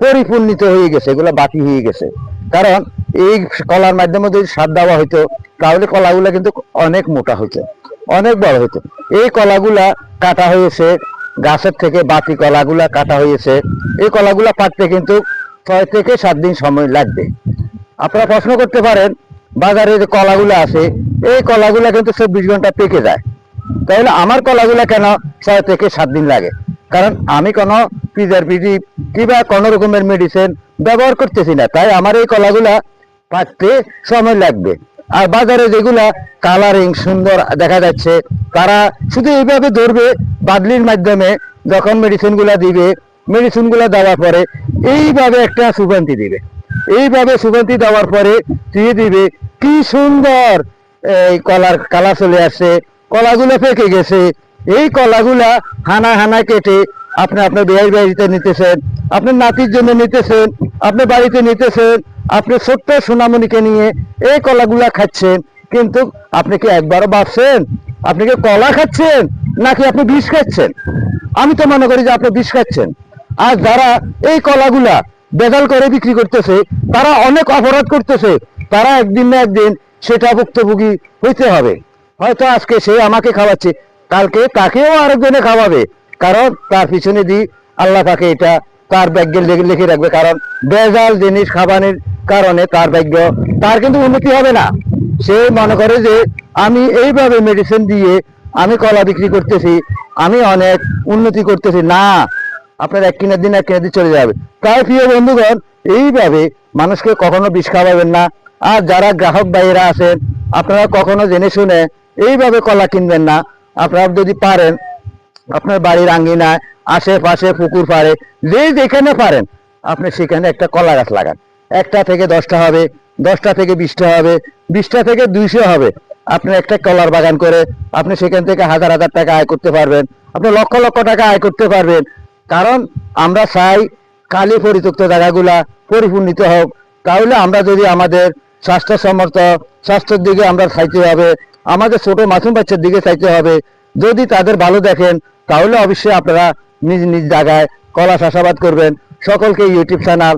পরিপূর্ণিত হয়ে গেছে, এগুলো বাকি হয়ে গেছে। কারণ এই কলার মাধ্যমে যদি সার দেওয়া হইতো তাহলে কলাগুলা কিন্তু অনেক মোটা হইতো, অনেক বড় হইতো। এই কলাগুলা কাটা হয়েছে গাছের থেকে, বাকি কলাগুলা কাটা হয়েছে। এই কলাগুলা পাকতে কিন্তু 6 থেকে 7 দিন সময় লাগবে। আপনারা প্রশ্ন করতে পারেন বাজারে যে কলাগুলো আছে এই কলাগুলা কিন্তু 24 ঘন্টা পেকে যায়, তাহলে আমার কলাগুলা কেন 6 থেকে 7 দিন লাগে? কারণ আমি কোনো প্রিজারভেটিভ কিংবা কোনো রকমের মেডিসিন ব্যবহার করতেছি না, তাই আমার এই কলাগুলা পাকতে সময় লাগবে। আর বাজারে যেগুলা কালারিং সুন্দর দেখা যাচ্ছে, তারা শুধু এইভাবে ধরবে বাদলির মাধ্যমে, যখন মেডিসিন গুলা দিবে, মেডিসিন গুলা দেওয়ার পরে এইভাবে একটা সুগন্ধি দিবে, এইভাবে সুগন্ধি দেওয়ার পরে দিয়ে দিবে কি সুন্দর এই কলার কালার চলে আসছে, কলাগুলো পেকে গেছে। এই কলাগুলা হানা হানা কেটে আপনি আপনার বিয়ের বাড়িতে নিতেছেন, আপনার নাতির জন্য নিতেছেন, আপনি বাড়িতে নিতেছেন, আপনি ছোট্ট সোনামণিকে নিয়ে এই কলাগুলা খাচ্ছেন। কিন্তু আপনি কি একবারও ভাবছেন আপনি কি কলা খাচ্ছেন নাকি আপনি বিষ খাচ্ছেন? আমি তো মনে করি যে আপনি বিষ খাচ্ছেন। আর যারা এই কলাগুলা বেজাল করে বিক্রি করতেছে তারা অনেক অপরাধ করতেছে, তারা একদিন না একদিন সেটা ভুক্তভোগী হইতে হবে। হয়তো আজকে সে আমাকে খাওয়াচ্ছে, কালকে তাকেও আরেকজনে খাওয়াবে, কারণ তার পিছনে দি আল্লাহ তাকে এটা তার ভাগ্যে লিখে রাখবে। কারণ বেজাল জিনিস খাবারের কারণে তার ভাগ্য, তার কিন্তু উন্নতি হবে না। সে মনে করে যে আমি এইভাবে মেডিসিন দিয়ে আমি কলা বিক্রি করতেছি, আমি অনেক উন্নতি করতেছি। না, আপনার এক কিনার দিন চলে যাবে। তাই প্রিয় বন্ধুগণ, এইভাবে মানুষকে কখনো বিষ খাওয়াবেন না। আর যারা গ্রাহক ভাইয়েরা আছেন, আপনারা কখনো জেনে শুনে এইভাবে কলা কিনবেন না। আপনারা যদি পারেন আপনার বাড়ির আঙ্গিনায়, আশেপাশে, পুকুর পাড়ে, যেখানে পারেন আপনি সেখানে একটা কলা গাছ লাগান। 1টা থেকে 10টা হবে, 10টা থেকে 20টা হবে, 20টা থেকে 200 হবে। আপনি একটা কলার বাগান করে আপনি সেখান থেকে হাজার হাজার টাকা আয় করতে পারবেন, আপনি লক্ষ লক্ষ টাকা আয় করতে পারবেন। কারণ আমরা চাই খালি পরিত্যক্ত জায়গাগুলা পরিপূর্ণিত হোক। তাহলে আমরা যদি আমাদের স্বাস্থ্যসম্মত স্বাস্থ্যের দিকে আমরা চাইতে হবে, আমাদের ছোট মাসুম বাচ্চার দিকে চাইতে হবে। যদি তাদের ভালো দেখেন তাহলে অবশ্যই আপনারা নিজ নিজ জায়গায় কলা চাষাবাদ করবেন। সকলকে ইউটিউব চ্যানেল